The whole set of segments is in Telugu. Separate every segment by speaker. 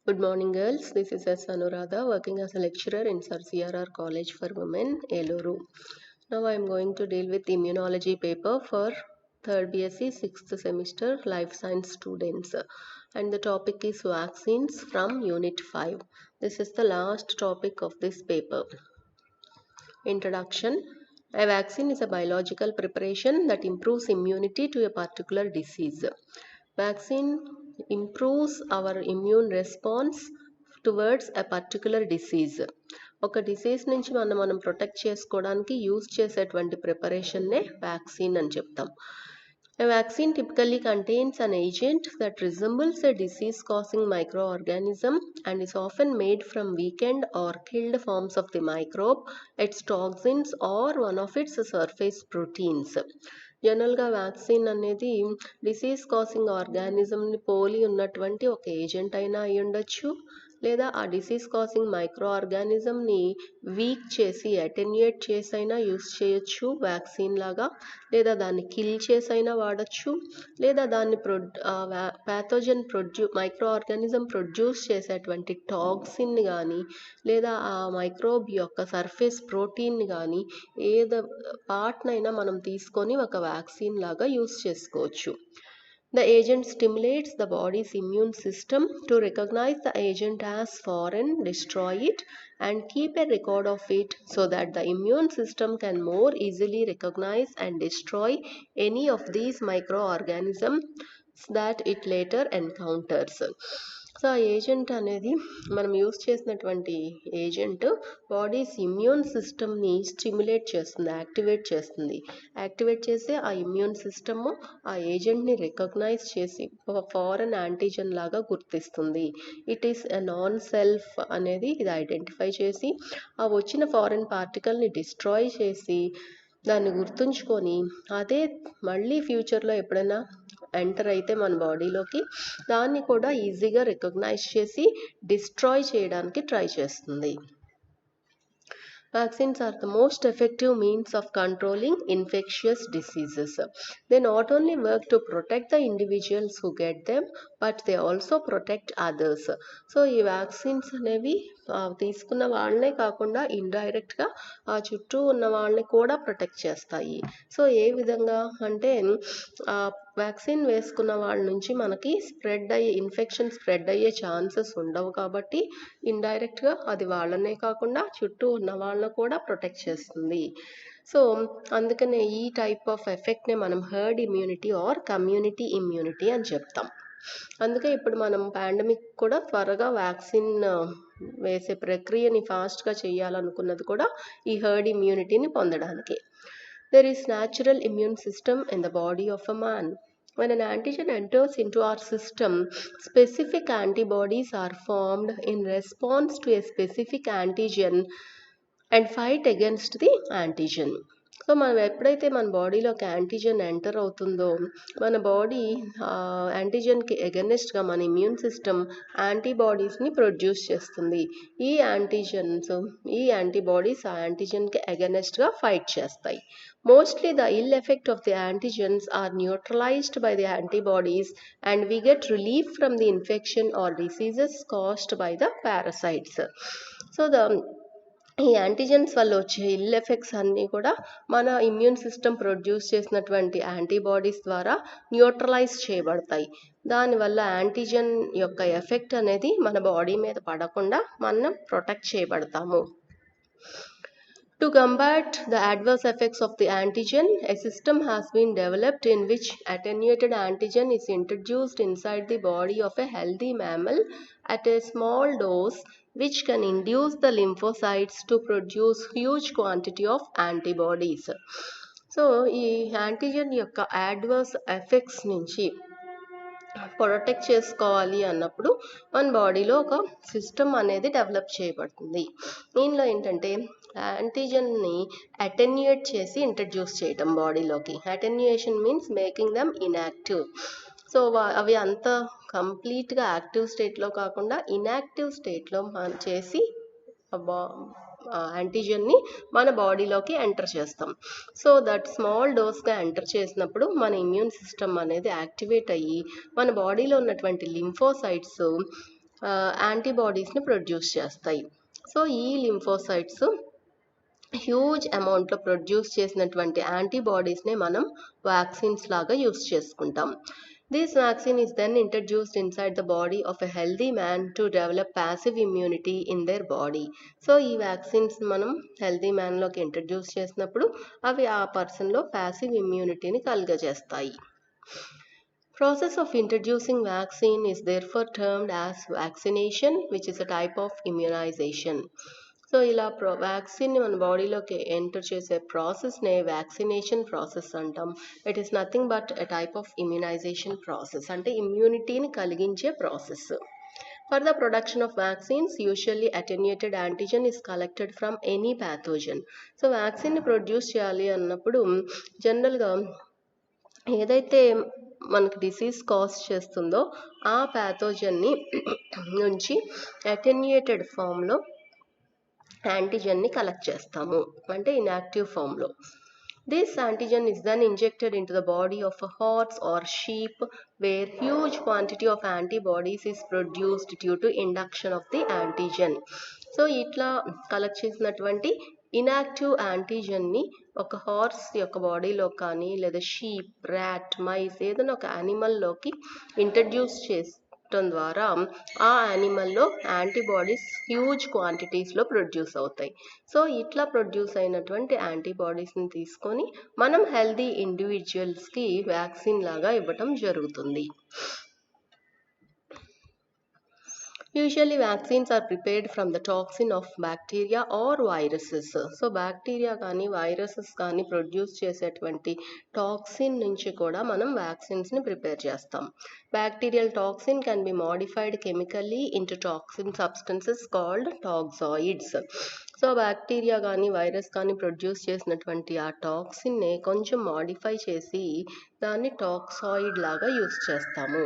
Speaker 1: Good morning, girls. This is S. Anuradha, working as a lecturer in Sir CRR College for Women, Eluru. Now I am going to deal with immunology paper for 3rd BSc 6th semester life science students. And the topic is vaccines from Unit 5. This is the last topic of this paper. Introduction. A vaccine is a biological preparation that improves immunity to a particular disease. Vaccine improves our immune response towards a particular disease. ఒక డిసీజ్ నుంచి మనం ప్రొటెక్ట్ చేసుకోవడానికి యూజ్ చేసేటువంటి ప్రిపరేషన్నే వ్యాక్సిన్ అని చెప్తాం. A vaccine typically contains an agent that resembles a disease-causing microorganism and is often made from weakened or killed forms of the microbe, its toxins, or one of its surface proteins. జనరల్గా వ్యాక్సిన్ అనేది డిసీజ్ కాసింగ్ ఆర్గానిజంని పోలి ఉన్నటువంటి ఒక ఏజెంట్ అయినా అయి ఉండొచ్చు, లేదా ఆ డిసీజ్ కాసింగ్ మైక్రో ఆర్గానిజంని వీక్ చేసి అటెన్యూయేట్ చేసైనా యూస్ చేయొచ్చు వ్యాక్సిన్ లాగా, లేదా దాన్ని కిల్ చేసైనా వాడచ్చు, లేదా దాన్ని ప్యాథోజన్ మైక్రో ఆర్గానిజం ప్రొడ్యూస్ చేసేటువంటి టాక్సిన్ కానీ, లేదా ఆ మైక్రోబ్ యొక్క సర్ఫేస్ ప్రోటీన్ని కానీ ఏదో పార్ట్నైనా మనం తీసుకొని ఒక వ్యాక్సిన్ లాగా యూస్ చేసుకోవచ్చు. The agent stimulates the body's immune system to recognize the agent as foreign, destroy it, and keep a record of it so that the immune system can more easily recognize and destroy any of these microorganisms that it later encounters. So ఆ ఏజెంట్ అనేది మనం యూస్ చేసినటువంటి ఏజెంట్ బాడీస్ ఇమ్యూన్ సిస్టమ్ని స్టిమ్యులేట్ చేస్తుంది, యాక్టివేట్ చేసి ఆ ఇమ్యూన్ సిస్టమ్ ఆ ఏజెంట్ని రికగ్నైజ్ చేసి ఫారెన్ యాంటీజెన్ లాగా గుర్తిస్తుంది. It is a non self అనేది ఇది ఐడెంటిఫై చేసి ఆ వచ్చిన ఫారెన్ పార్టికల్ని డిస్ట్రాయ్ చేసి దాన్ని గుర్తుంచుకొని అదే మళ్ళీ ఫ్యూచర్లో ఎప్పుడైనా ఎంటర్ అయితే మన బాడీలోకి దాన్ని కూడా ఈజీగా రికగ్నైజ్ చేసి డిస్ట్రాయ్ చేయడానికి ట్రై చేస్తుంది. Vaccines are the most effective means of controlling infectious diseases. They not only work to protect the individuals who get them, but they also protect others. So ఈ వ్యాక్సిన్స్ అనేవి తీసుకున్న వాళ్ళనే కాకుండా ఇండైరెక్ట్గా ఆ చుట్టూ ఉన్న వాళ్ళని కూడా ప్రొటెక్ట్ చేస్తాయి. సో ఏ విధంగా అంటే వ్యాక్సిన్ వేసుకున్న వాళ్ళ నుంచి మనకి ఇన్ఫెక్షన్ స్ప్రెడ్ అయ్యే ఛాన్సెస్ ఉండవు కాబట్టి ఇండైరెక్ట్గా అది వాళ్ళనే కాకుండా చుట్టూ ఉన్న వాళ్ళని కూడా ప్రొటెక్ట్ చేస్తుంది. సో అందుకనే ఈ టైప్ ఆఫ్ ఎఫెక్ట్నే మనం herd immunity are community immunity అని చెప్తాం. అందుకే ఇప్పుడు మనం పాండమిక్ కూడా త్వరగా వ్యాక్సిన్ వేసే ప్రక్రియని ఫాస్ట్గా చేయాలనుకున్నది కూడా ఈ హర్డ్ ఇమ్యూనిటీని పొందడానికి. There is natural immune system in the body of a man. When an antigen enters into our system, specific antibodies are formed in response to a specific antigen and fight against the antigen. So మనం ఎప్పుడైతే మన బాడీలోకి యాంటీజెన్ ఎంటర్ అవుతుందో మన బాడీ యాంటీజెన్కి ఎగెనెస్ట్గా మన ఇమ్యూన్ సిస్టమ్ యాంటీబాడీస్ని ప్రొడ్యూస్ చేస్తుంది. ఈ యాంటీబాడీస్ ఆ యాంటీజెన్కి ఎగెనెస్ట్గా ఫైట్ చేస్తాయి. Mostly the ill effect of the antigens are neutralized by the antibodies and we get relief from the infection or diseases caused by the parasites. So ఈ యాంటీజెన్స్ వల్ల వచ్చే ఇల్ ఎఫెక్ట్స్ అన్నీ కూడా మన ఇమ్యూన్ సిస్టమ్ ప్రొడ్యూస్ చేసినటువంటి యాంటీబాడీస్ ద్వారా న్యూట్రలైజ్ చేయబడతాయి. దానివల్ల యాంటీజెన్ యొక్క ఎఫెక్ట్ అనేది మన బాడీ మీద పడకుండా మనం protect చేయబడతాము. To combat the adverse effects of the antigen, a system has been developed in which attenuated antigen is introduced inside the body of a healthy mammal at a small dose, which can induce the lymphocytes to produce huge quantity of antibodies. So, ఈ యాంటీజెన్ యొక్క అడ్వర్స్ ఎఫెక్ట్స్ నుంచి ప్రొటెక్ట్ చేసుకోవాలి అన్నప్పుడు మన బాడీలో ఒక సిస్టమ్ అనేది డెవలప్ చేయబడుతుంది. దీనిలో ఏంటంటే యాంటీజెన్ని అటెన్యూయేట్ చేసి ఇంట్రడ్యూస్ చేయటం బాడీలోకి. Attenuation means making them inactive. So అవి అంత కంప్లీట్గా యాక్టివ్ స్టేట్లో కాకుండా ఇన్యాక్టివ్ స్టేట్లో చేసి యాంటీజెన్ని మన బాడీలోకి ఎంటర్ చేస్తాం. సో దట్ స్మాల్ డోస్గా ఎంటర్ చేసినప్పుడు మన ఇమ్యూన్ సిస్టమ్ అనేది యాక్టివేట్ అయ్యి మన బాడీలో ఉన్నటువంటి లింఫోసైట్స్ యాంటీబాడీస్ని ప్రొడ్యూస్ చేస్తాయి. సో ఈ లింఫోసైట్స్ హ్యూజ్ అమౌంట్లో ప్రొడ్యూస్ చేసినటువంటి యాంటీబాడీస్నే మనం వ్యాక్సిన్స్ లాగా యూస్ చేసుకుంటాం. This vaccine is then introduced inside the body of a healthy man to develop passive immunity in their body. So ఈ వ్యాక్సిన్స్ మనం హెల్తీ మ్యాన్లోకి ఇంట్రడ్యూస్ చేసినప్పుడు అవి ఆ పర్సన్లో passive ఇమ్యూనిటీని కలుగజేస్తాయి. Process of introducing vaccine is therefore termed as vaccination, which is a type of immunization. So ఇలా వ్యాక్సిన్ని మన బాడీలోకి ఎంటర్ చేసే ప్రాసెస్నే వ్యాక్సినేషన్ ప్రాసెస్ అంటాం. It is nothing but a type of immunization process, అంటే ఇమ్యూనిటీని కలిగించే process. For the production of vaccines, usually attenuated antigen is collected from any pathogen. So వ్యాక్సిన్ని ప్రొడ్యూస్ చేయాలి అన్నప్పుడు జనరల్గా ఏదైతే మనకి డిసీజ్ కాజ్ చేస్తుందో ఆ ప్యాథోజన్ని నుంచి అటెన్యూయేటెడ్ ఫామ్లో యాంటీజన్ని కలెక్ట్ చేస్తాము, అంటే ఇన్యాక్టివ్ ఫామ్లో. This antigen is then injected into the body of a horse or sheep where huge quantity of antibodies is produced due to induction of the antigen. So ఇట్లా కలెక్ట్ చేసినటువంటి ఇన్యాక్టివ్ యాంటీజన్ని ఒక హార్స్ యొక్క బాడీలో కానీ లేదా షీప్, ర్యాట్, మైస్ ఏదైనా ఒక యానిమల్లోకి ఇంట్రడ్యూస్ చేయటం ద్వారా ఆ యానిమల్లో యాంటీబాడీస్ హ్యూజ్ క్వాంటిటీస్లో ప్రొడ్యూస్ అవుతాయి. సో ఇట్లా ప్రొడ్యూస్ అయినటువంటి యాంటీబాడీస్ని తీసుకొని మనం హెల్దీ ఇండివిజువల్స్కి వ్యాక్సిన్ లాగా ఇవ్వటం జరుగుతుంది. Usually vaccines are prepared from the toxin of bacteria or viruses. So bacteria కానీ వైరసెస్ కానీ ప్రొడ్యూస్ చేసేటువంటి టాక్సిన్ నుంచి కూడా మనం వ్యాక్సిన్స్ని ప్రిపేర్ చేస్తాం. Bacterial toxin can be modified chemically into toxin substances called toxoids. So bacteria కానీ వైరస్ కానీ ప్రొడ్యూస్ చేసినటువంటి ఆ టాక్సిన్నే కొంచెం మోడిఫై చేసి దాన్ని టాక్సాయిడ్ లాగా యూస్ చేస్తాము.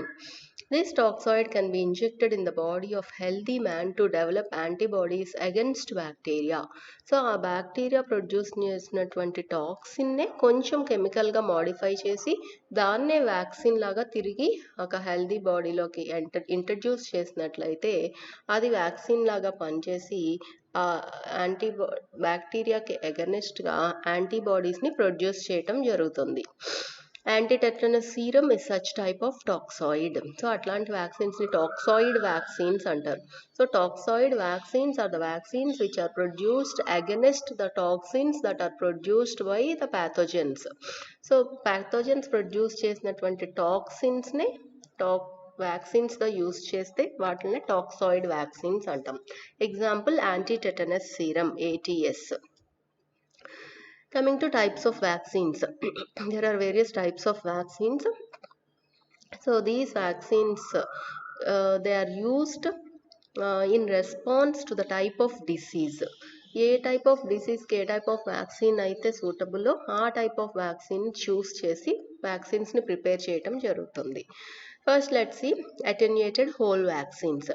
Speaker 1: This toxoid can be injected in the body of healthy man to develop antibodies against bacteria. So ఆ బ్యాక్టీరియా ప్రొడ్యూస్ చేసినటువంటి టాక్సిన్నే కొంచెం కెమికల్గా మోడిఫై చేసి దాన్నే వ్యాక్సిన్ లాగా తిరిగి ఒక హెల్దీ బాడీలోకి ఇంట్రడ్యూస్ చేసినట్లయితే అది వ్యాక్సిన్ లాగా పనిచేసి ఆ బ్యాక్టీరియాకి అగెనిస్ట్గా యాంటీబాడీస్ని ప్రొడ్యూస్ చేయటం జరుగుతుంది. Antitetanus serum is such type of toxoid. So అట్లాంటి వ్యాక్సిన్స్ని టాక్సాయిడ్ వ్యాక్సిన్స్ అంటారు. So toxoid vaccines are the vaccines which are produced against the toxins that are produced by the pathogens. So pathogens produce చేసినటువంటి టాక్సిన్స్ని వ్యాక్సిన్స్గా యూస్ చేస్తే వాటిని టాక్సాయిడ్ వ్యాక్సిన్స్ అంటాం. Example antitetanus serum, ATS. Coming to types of vaccines, there are various types of vaccines. So these vaccines, they are used in response to the type of disease. ఏ టైప్ ఆఫ్ డిసీజ్కి ఏ టైప్ ఆఫ్ వ్యాక్సిన్ అయితే సూటబుల్లో ఆ టైప్ ఆఫ్ వ్యాక్సిన్ చూస్ చేసి వ్యాక్సిన్స్ని ప్రిపేర్ చేయటం జరుగుతుంది. First let's see attenuated whole vaccines.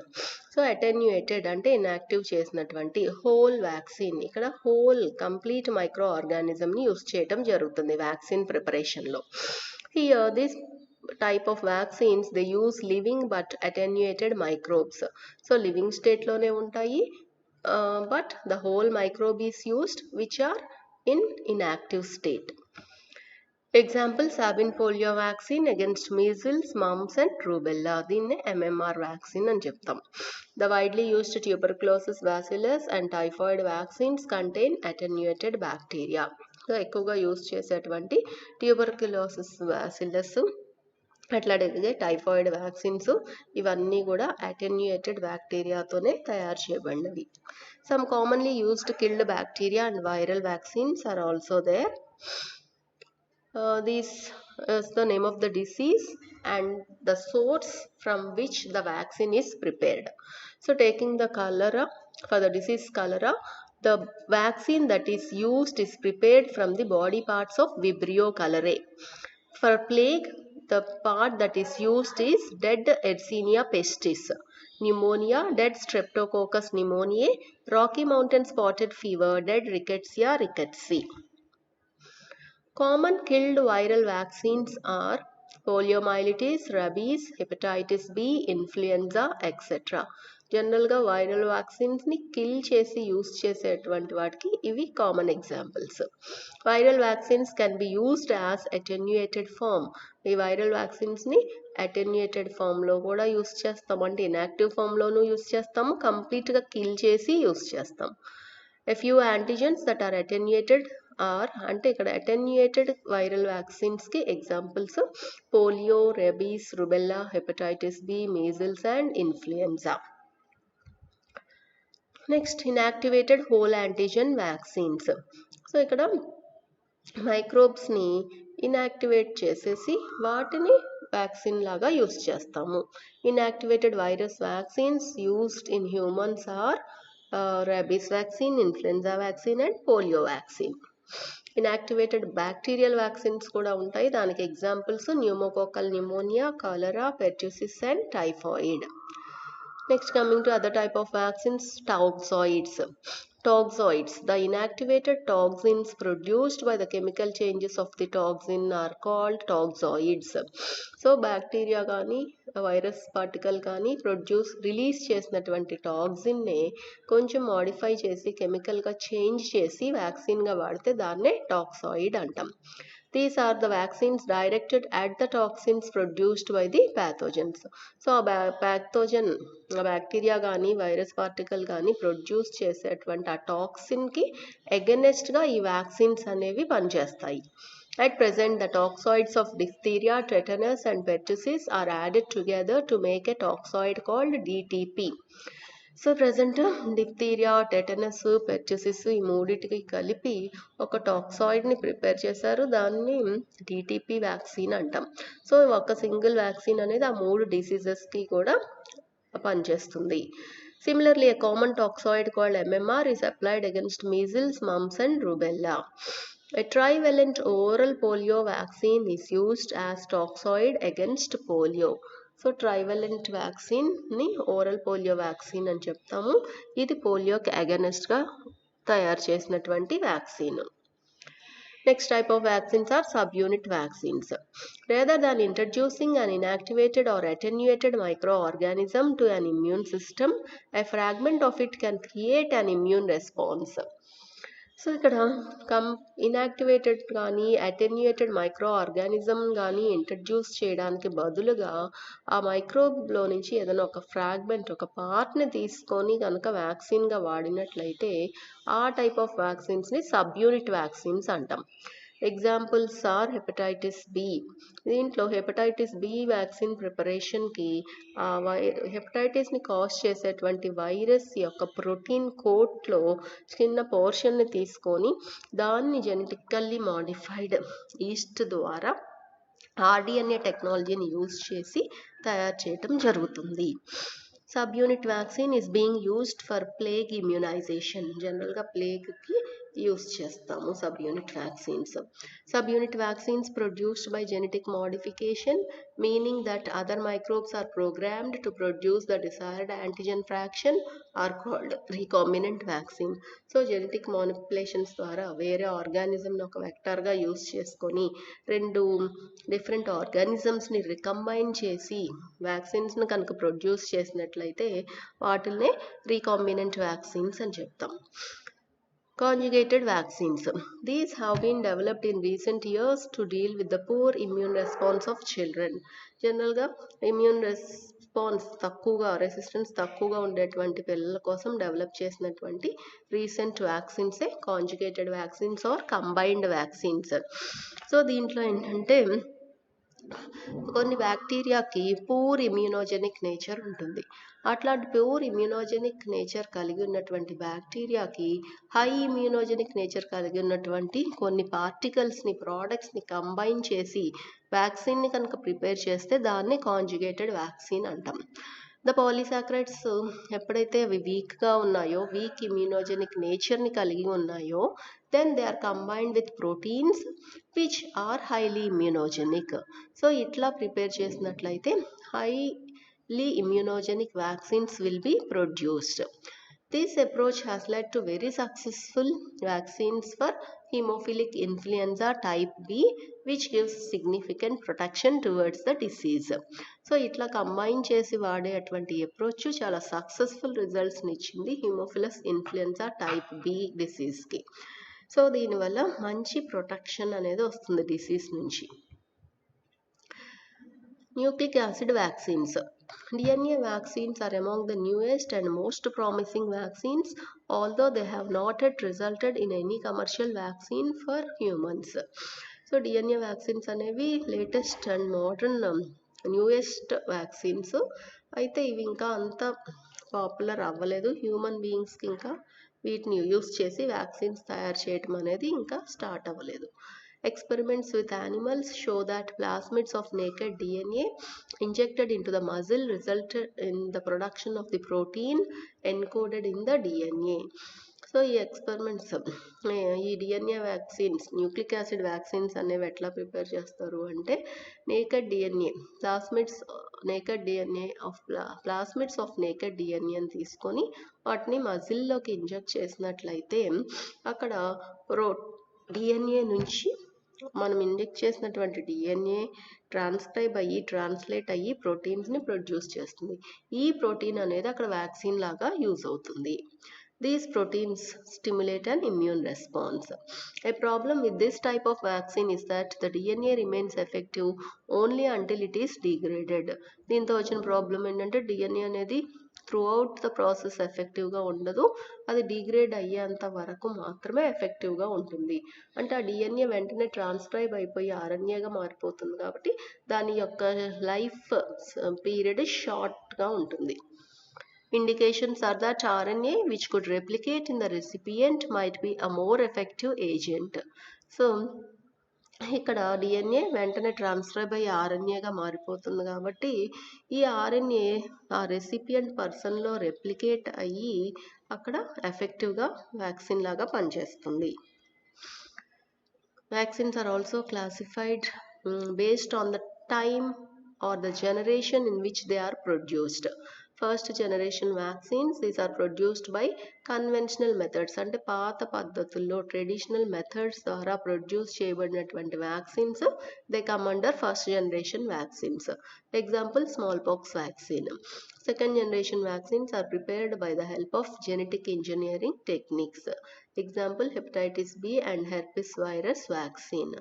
Speaker 1: So attenuated అంటే ఇన్యాక్టివ్ చేసినటువంటి హోల్ వ్యాక్సిన్, ఇక్కడ హోల్ కంప్లీట్ మైక్రో ఆర్గానిజంని యూస్ చేయటం జరుగుతుంది వ్యాక్సిన్ ప్రిపరేషన్లో. Here this type of vaccines they use living but attenuated microbes. So living స్టేట్లోనే ఉంటాయి, but the whole microbe is used which are in inactive state. Example, Sabin polio vaccine against measles, mumps and rubella. దీన్నే MMR vaccine అని చెప్తాం. The widely used tuberculosis bacillus and typhoid vaccines contain attenuated bacteria. So ఎక్కువగా యూస్ చేసేటువంటి ట్యూబర్క్యులోసిస్ బ్యాసిల్లస్, అట్లాగే టైఫాయిడ్ వ్యాక్సిన్స్, ఇవన్నీ కూడా అటెన్యూయేటెడ్ బ్యాక్టీరియాతోనే తయారు చేయబడినవి. Some commonly used killed bacteria and viral vaccines are also there. This is the name of the disease and the source from which the vaccine is prepared. So taking the cholera, for the disease cholera, the vaccine that is used is prepared from the body parts of Vibrio cholerae. For plague, the part that is used is dead Yersinia pestis. Pneumonia, dead Streptococcus pneumoniae. Rocky Mountain spotted fever, dead Rickettsia rickettsii. Common killed viral vaccines are poliomyelitis, rabies, hepatitis B, influenza, etc. జనరల్గా వైరల్ వ్యాక్సిన్స్ని కిల్ చేసి యూస్ చేసేటువంటి వాటికి ఇవి common examples. Viral vaccines can be used as attenuated form. ఈ వైరల్ వ్యాక్సిన్స్ని అటెన్యూయేటెడ్ ఫామ్లో కూడా యూస్ చేస్తాం, అంటే ఇన్యాక్టివ్ ఫామ్లోనూ యూస్ చేస్తాము, కంప్లీట్గా కిల్ చేసి యూస్ చేస్తాం. A few antigens that are attenuated are, అంటే ఇక్కడ అటెన్యూయేటెడ్ వైరల్ వ్యాక్సిన్స్కి examples polio, rabies, rubella, hepatitis B, measles and influenza. Next inactivated whole antigen vaccines. So ఇక్కడ మైక్రోబ్స్ని ఇన్యాక్టివేట్ చేసేసి వాటిని వ్యాక్సిన్ లాగా యూస్ చేస్తాము. Inactivated virus vaccines used in humans are rabies vaccine, influenza vaccine and polio vaccine. Inactivated bacterial vaccines కూడా ఉంటాయి. దానికి examples pneumococcal pneumonia, cholera, pertussis and typhoid. Next, coming to other type of vaccines, toxoids. Toxoids, the inactivated toxins produced by the chemical changes of the toxin are called toxoids. So bacteria కానీ వైరస్ పార్టికల్ కానీ రిలీజ్ చేసినటువంటి టాక్సిన్నే కొంచెం మాడిఫై చేసి కెమికల్గా చేంజ్ చేసి వ్యాక్సిన్గా వాడితే దాన్నే టాక్సాయిడ్ అంటాం. These are the vaccines directed at the toxins produced by the pathogens. So pathogen bacteria కానీ వైరస్ పార్టికల్ కానీ ప్రొడ్యూస్ చేసేటువంటి ఆ టాక్సిన్కి ఎగనెస్ట్గా ఈ వ్యాక్సిన్స్ అనేవి పనిచేస్తాయి. At present, the toxoids of diphtheria, tetanus and pertussis are added together to make a toxoid called DTP. So present diphtheria, tetanus, pertussis ఈ మూడింటికి కలిపి ఒక టాక్సాయిడ్ని ప్రిపేర్ చేశారు. దాన్ని డిటిపి వ్యాక్సిన్ అంటాం. సో ఒక సింగిల్ వ్యాక్సిన్ అనేది ఆ 3 డిసీజెస్కి కూడా పనిచేస్తుంది. Similarly, a common toxoid called MMR is applied against measles, mumps and rubella. A trivalent oral polio vaccine is used as toxoid against polio. So trivalent వ్యాక్సిన్ని ఓరల్ పోలియో వ్యాక్సిన్ అని చెప్తాము. ఇది పోలియోకి అగెనిస్ట్గా తయారు చేసినటువంటి vaccine. Next type of vaccines are subunit vaccines. Rather than introducing an inactivated or attenuated microorganism to an immune system, a fragment of it can create an immune response. So ఇక్కడ ఇన్యాక్టివేటెడ్ కానీ అటెన్యూయేటెడ్ మైక్రో ఆర్గానిజం కానీ ఇంట్రడ్యూస్ చేయడానికి బదులుగా ఆ మైక్రోబ్లో నుంచి ఏదైనా ఒక ఫ్రాగ్మెంట్, ఒక పార్ట్ని తీసుకొని కనుక వ్యాక్సిన్గా వాడినట్లయితే ఆ టైప్ ఆఫ్ వ్యాక్సిన్స్ని సబ్యూనిట్ వ్యాక్సిన్స్ అంటాం. Examples are hepatitis B. దీంట్లో హెపటైటిస్ బి వ్యాక్సిన్ ప్రిపరేషన్కి హెపటైటిస్ని కాజ్ చేసేటువంటి వైరస్ యొక్క ప్రోటీన్ కోట్లో చిన్న పోర్షన్ని తీసుకొని దాన్ని జెనెటికల్లీ మాడిఫైడ్ ఈస్ట్ ద్వారా ఆర్డిఎన్ఏ టెక్నాలజీని యూజ్ చేసి తయారు చేయటం జరుగుతుంది. Subunit vaccine is being used for plague immunization. జనరల్గా ప్లేగ్కి యూస్ చేస్తాము subunit vaccines. Subunit vaccines produced by genetic modification, meaning that other microbes are programmed to produce the desired antigen fraction, are called recombinant vaccine. So genetic manipulations ద్వారా వేరే ఆర్గానిజంని ఒక వెక్టర్గా యూస్ చేసుకొని 2 డిఫరెంట్ ఆర్గానిజమ్స్ని రికంబైన్ చేసి వ్యాక్సిన్స్ని కనుక ప్రొడ్యూస్ చేసినట్లయితే వాటిల్నే రీకాంబినెంట్ వ్యాక్సిన్స్ అని చెప్తాం. Conjugated vaccines. These have been developed in recent years to deal with the poor immune response of children. జనరల్గా ఇమ్యూన్ రెసిస్టెన్స్ తక్కువగా ఉండేటువంటి పిల్లల కోసం డెవలప్ చేసినటువంటి రీసెంట్ వ్యాక్సిన్సే conjugated vaccines or combined vaccines. So దీంట్లో ఏంటంటే కొన్ని బ్యాక్టీరియాకి పూర్ ఇమ్యూనోజెనిక్ నేచర్ ఉంటుంది. అట్లాంటి ప్యూర్ ఇమ్యూనోజెనిక్ నేచర్ కలిగి ఉన్నటువంటి బ్యాక్టీరియాకి హై ఇమ్యూనోజెనిక్ నేచర్ కలిగి ఉన్నటువంటి కొన్ని పార్టికల్స్ని, ప్రోడక్ట్స్ని కంబైన్ చేసి వ్యాక్సిన్ని కనుక ప్రిపేర్ చేస్తే దాన్ని కాంజుగేటెడ్ వ్యాక్సిన్ అంటాం. ద పాలీసాక్రైడ్స్ ఎప్పుడైతే అవి వీక్గా ఉన్నాయో, వీక్ ఇమ్యూనోజెనిక్ నేచర్ని కలిగి ఉన్నాయో, then they are combined with proteins which are highly immunogenic. So ఇట్లా ప్రిపేర్ చేసినట్లయితే highly immunogenic vaccines will be produced. This approach has led to very successful vaccines for hemophilic influenza type B, which gives significant protection towards the disease. So ఇట్లా కంబైన్ చేసి వాడేటువంటి అప్రోచ్ చాలా సక్సెస్ఫుల్ రిజల్ట్స్ని ఇచ్చింది హిమోఫిలస్ ఇన్ఫ్లుయెన్జా టైప్ బి డిసీజ్కి. సో దీనివల్ల మంచి ప్రొటెక్షన్ అనేది వస్తుంది డిసీజ్ నుంచి. Nucleic acid vaccines. DNA vaccines are among the newest and most promising vaccines, although they have not yet resulted in any commercial vaccine for humans. So DNA vaccines అనేవి latest and modern newest vaccines. అయితే ఇవి ఇంకా అంత పాపులర్ అవ్వలేదు. హ్యూమన్ బీయింగ్స్కి ఇంకా వీటిని యూస్ చేసి వ్యాక్సిన్స్ తయారు చేయడం అనేది ఇంకా స్టార్ట్ అవ్వలేదు. Experiments with animals show that plasmids of naked DNA injected into the muscle resulted in the production of the protein encoded in the DNA. So ఈ ఎక్స్పెరిమెంట్స్ ఈ DNA vaccines nucleic acid vaccines అనేవి ఎట్లా ప్రిపేర్ చేస్తారు అంటే ప్లాస్మిడ్స్ ఆఫ్ నేకెడ్ డిఎన్ఏని తీసుకొని వాటిని మజిల్లోకి ఇంజెక్ట్ చేసినట్లయితే అక్కడ డిఎన్ఏ నుంచి మనం ఇంజెక్ట్ చేసినటువంటి డిఎన్ఏ ట్రాన్స్లేట్ అయ్యి ప్రోటీన్స్ని ప్రొడ్యూస్ చేస్తుంది. ఈ ప్రోటీన్ అనేది అక్కడ వ్యాక్సిన్ లాగా యూజ్ అవుతుంది. These proteins stimulate an immune response. A problem with this type of vaccine is that the DNA remains effective only until it is degraded. దీంతో వచ్చిన ప్రాబ్లం ఏంటంటే డిఎన్ఏ అనేది త్రూఅవుట్ ద ప్రాసెస్ ఎఫెక్టివ్గా ఉండదు. అది డిగ్రేడ్ అయ్యేంత వరకు మాత్రమే ఎఫెక్టివ్గా ఉంటుంది. అంటే ఆ డిఎన్ఏ వెంటనే ట్రాన్స్క్రైబ్ అయిపోయి ఆర్ఎన్ఏగా మారిపోతుంది కాబట్టి దాని యొక్క లైఫ్ పీరియడ్ షార్ట్గా ఉంటుంది. Indications are that RNA which could replicate in the recipient might be a more effective agent. So ఇక్కడ డిఎన్ఏ వెంటనే ట్రాన్స్క్రైబ్ అయ్యి ఆర్ఎన్ఏగా మారిపోతుంది కాబట్టి ఈ ఆర్ఎన్ఏ ఆ రెసిపియంట్ పర్సన్లో రెప్లికేట్ అయ్యి అక్కడ ఎఫెక్టివ్గా వ్యాక్సిన్ లాగా పనిచేస్తుంది. Vaccines are also classified based on the time or the generation in which they are produced. First generation vaccines, these are produced by conventional methods. అంటే పాత పద్ధతుల్లో ట్రెడిషనల్ మెథడ్స్ ద్వారా ప్రొడ్యూస్ చేయబడినటువంటి vaccines they come under first generation vaccines. Example small vaccine. Second generation vaccines are prepared by the help of genetic engineering techniques. Example hepatitis B and herpes virus vaccine.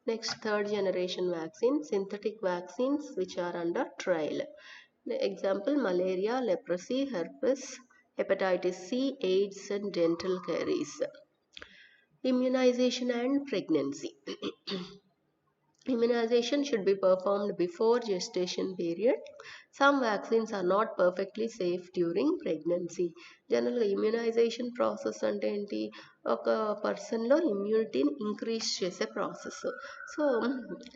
Speaker 1: Next, third generation vaccine, synthetic vaccines which are under trial. Example malaria, leprosy, herpes, hepatitis C, AIDS and dental caries. Immunization and pregnancy. Immunization should be performed before gestation period. Some vaccines are not perfectly safe during pregnancy. జనరల్గా ఇమ్యునైజేషన్ ప్రాసెస్ అంటే ఏంటి, ఒక పర్సన్లో ఇమ్యూనిటీని ఇంక్రీజ్ చేసే ప్రాసెస్. సో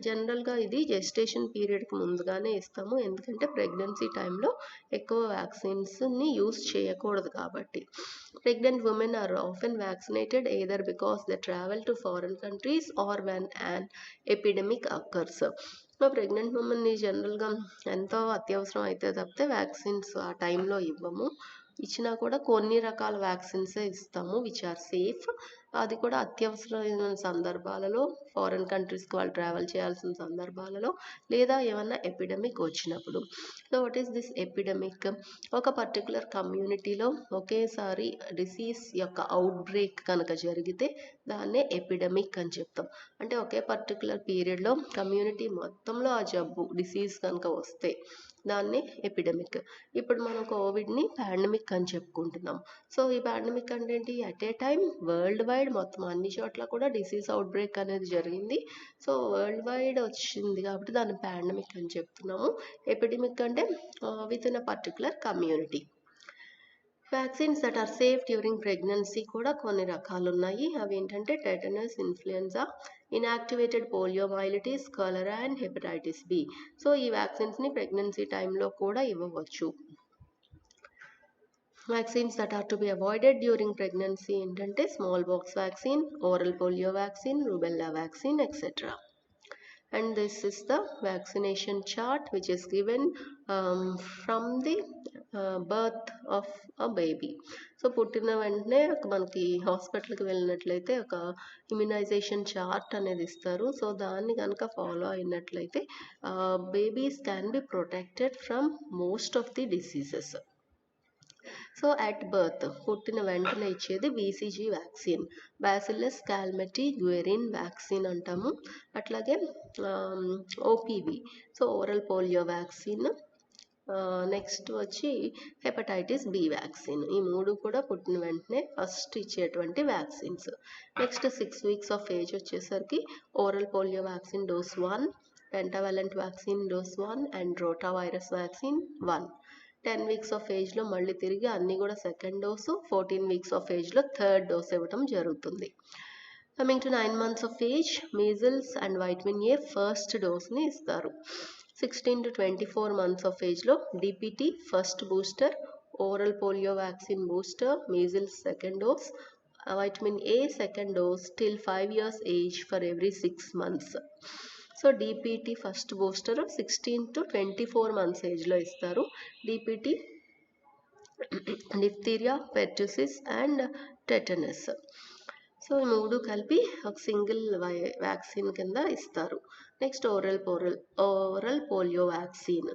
Speaker 1: జనరల్గా ఇది జెస్టేషన్ పీరియడ్కి ముందుగానే ఇస్తాము, ఎందుకంటే ప్రెగ్నెన్సీ టైంలో ఎక్కువ వ్యాక్సిన్స్ని యూస్ చేయకూడదు కాబట్టి. Pregnant women are often vaccinated either because they travel to foreign countries or when an epidemic occurs. So pregnant ఉమెన్ని జనరల్గా ఎంతో అత్యవసరం అయితే తప్పితే వ్యాక్సిన్స్ ఆ టైంలో ఇవ్వము. ఇచ్చినా కూడా కొన్ని రకాల వ్యాక్సిన్సే ఇస్తాము విచ్ ఆర్ సేఫ్. అది కూడా అత్యవసరమైన సందర్భాలలో, ఫారెన్ కంట్రీస్కి వాళ్ళు ట్రావెల్ చేయాల్సిన సందర్భాలలో, లేదా ఏమన్నా ఎపిడమిక్ వచ్చినప్పుడు. So what is this epidemic? ఒక పర్టికులర్ కమ్యూనిటీలో ఒకేసారి డిసీజ్ యొక్క అవుట్ బ్రేక్ కనుక జరిగితే దాన్నే ఎపిడమిక్ అని చెప్తాం. అంటే ఒకే పర్టికులర్ పీరియడ్లో కమ్యూనిటీ మొత్తంలో ఆ జబ్బు డిసీజ్ కనుక వస్తే దాన్ని ఎపిడమిక్. ఇప్పుడు మనం కోవిడ్ని పాండమిక్ అని చెప్పుకుంటున్నాం. సో ఈ పాండమిక్ అంటే ఏంటి, at a time world wide మొత్తం అన్ని చోట్ల కూడా డిసీజ్ అవుట్ బ్రేక్ అనేది జరిగింది. సో వరల్డ్ వైడ్ వచ్చింది కాబట్టి దాన్ని పాండమిక్ అని చెప్తున్నాము. ఎపిడమిక్ అంటే within a particular community. Vaccines that are safe during pregnancy కూడా కొన్ని రకాలు ఉన్నాయి. అవి ఏంటంటే tetanus, influenza, inactivated poliomyelitis, cholera and hepatitis B. So ఈ వ్యాక్సిన్స్ని ప్రెగ్నెన్సీ టైంలో కూడా ఇవ్వవచ్చు. Vaccines that are to be avoided during pregnancy ఏంటంటే smallpox vaccine, oral polio vaccine, rubella vaccine etcetera. and this is the vaccination chart which is given from the birth of a baby. So పుట్టిన వెంటనే మనకి హాస్పిటల్కి వెళ్ళినట్లయితే ఒక ఇమ్యునైజేషన్ చార్ట్ అనేది ఇస్తారు. సో దాన్ని కనుక ఫాలో అయినట్లయితే babies can be protected from most of the diseases. So at birth పుట్టిన వెంటనే ఇచ్చేది BCG vaccine, bacillus Calmette Guerin vaccine అంటాము. అట్లాగే OPV, so oral polio vaccine. Next వచ్చి హెపటైటిస్ బి వ్యాక్సిన్. ఈ మూడు కూడా పుట్టిన వెంటనే ఫస్ట్ ఇచ్చేటువంటి vaccines. Next 6 weeks of age వచ్చేసరికి oral polio vaccine dose 1, pentavalent vaccine dose 1 and rotavirus vaccine 1. 10 weeks of ఏజ్లో మళ్ళీ తిరిగి అన్నీ కూడా సెకండ్ డోసు, 14 weeks ఆఫ్ ఏజ్లో థర్డ్ డోస్ ఇవ్వటం జరుగుతుంది. Coming to 9 months of age, measles and vitamin A first డోస్ని ఇస్తారు. 16 to 24 months ఆఫ్ ఏజ్లో DPT first booster, oral polio vaccine booster, measles second dose, vitamin A second dose till 5 years age for every 6 months. So DPT first booster 16 to 24 months ఏజ్లో ఇస్తారు. DPT diphtheria, pertussis and tetanus. So ఈ మూడు కలిపి ఒక సింగిల్ వ్యాక్సిన్ కింద ఇస్తారు. Next oral polio vaccine.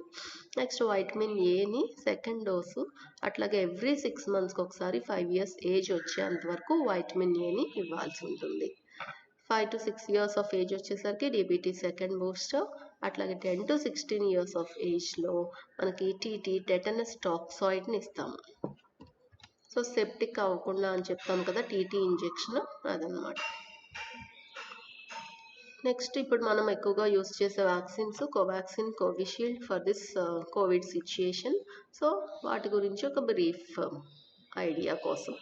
Speaker 1: Next vitamin ఏని సెకండ్ డోసు, అట్లాగే ఎవ్రీ 6 monthsకి ఒకసారి 5 years ఏజ్ వచ్చేంత వరకు వైటమిన్ ఏని ఇవ్వాల్సి ఉంటుంది. 5 to 6 years ఆఫ్ ఏజ్ వచ్చేసరికి డిబిటీ సెకండ్ బూస్టర్, అట్లాగే 10 to 16 years ఆఫ్ ఏజ్లో మనకి టీటీ టెటనస్ టాక్సాయిడ్ని ఇస్తాము. సో సెప్టిక్ అవ్వకుండా అని చెప్తాం కదా టీటీ ఇంజెక్షన్, అదనమాట. నెక్స్ట్ ఇప్పుడు మనం ఎక్కువగా యూస్ చేసే vaccines Covaxin, Covishield for this Covid situation. So వాటి గురించి ఒక బ్రీఫ్ ఐడియా కోసం.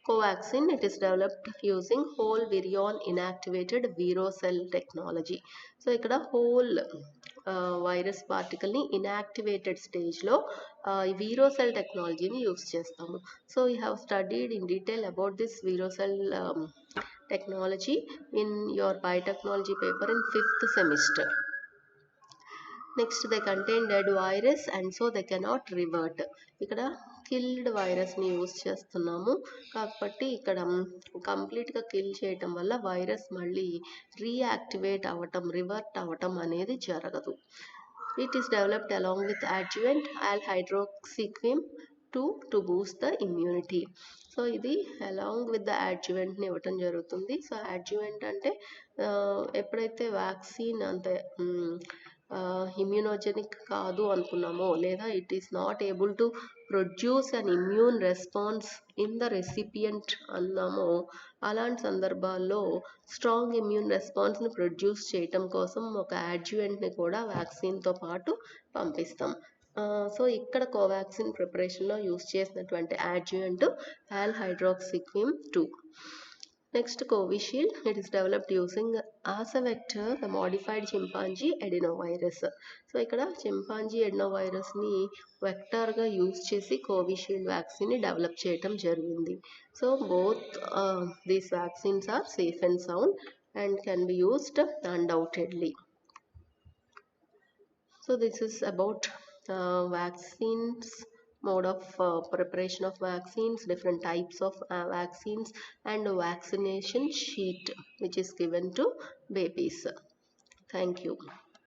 Speaker 1: Covaxin, it is developed using whole virion inactivated virocell technology. So ఇక్కడ హోల్ వైరస్ పార్టికల్ని ఇన్యాక్టివేటెడ్ స్టేజ్లో వీరోసెల్ టెక్నాలజీని యూస్ చేస్తాము. So you have studied in detail about this virocell technology in your biotechnology paper in 5th semester. Next, they contain dead virus and so they cannot revert. ఇక్కడ కిల్డ్ వైరస్ని యూజ్ చేస్తున్నాము కాబట్టి ఇక్కడ కంప్లీట్గా కిల్ చేయటం వల్ల వైరస్ మళ్ళీ రీయాక్టివేట్ అవ్వటం, రివర్ట్ అవ్వటం అనేది జరగదు. It is developed along with adjuvant alhydroxiquim to boost the immunity. So ఇది అలాంగ్ విత్ ద అడ్జువెంట్ని ఇవ్వటం జరుగుతుంది. సో అడ్జువెంట్ అంటే ఎప్పుడైతే వ్యాక్సిన్ అంతే ఇమ్యూనోజెనిక్ కాదు అనుకున్నామో, లేదా it is not able to produce an immune response in the recipient అన్నామో, అలాంటి సందర్భాల్లో స్ట్రాంగ్ ఇమ్యూన్ రెస్పాన్స్ని ప్రొడ్యూస్ చేయటం కోసం ఒక అడ్జువెంట్ని కూడా వ్యాక్సిన్తో పాటు పంపిస్తాం. సో ఇక్కడ కోవాక్సిన్ ప్రిపరేషన్లో యూస్ చేసినటువంటి adjuvant ఆల్-హైడ్రోక్సిక్విమ్ 2. Next, Covishield, it is developed using as a vector the modified chimpanzee adenovirus. So ఇక్కడ చింపాంజీ అడెనోవైరస్ని వెక్టర్గా యూజ్ చేసి కోవిషీల్డ్ వ్యాక్సిన్ని డెవలప్ చేయటం జరిగింది. So both these vaccines are safe and sound and can be used undoubtedly. So this is about vaccines, mode of preparation of vaccines, different types of vaccines and vaccination sheet which is given to babies. Thank you.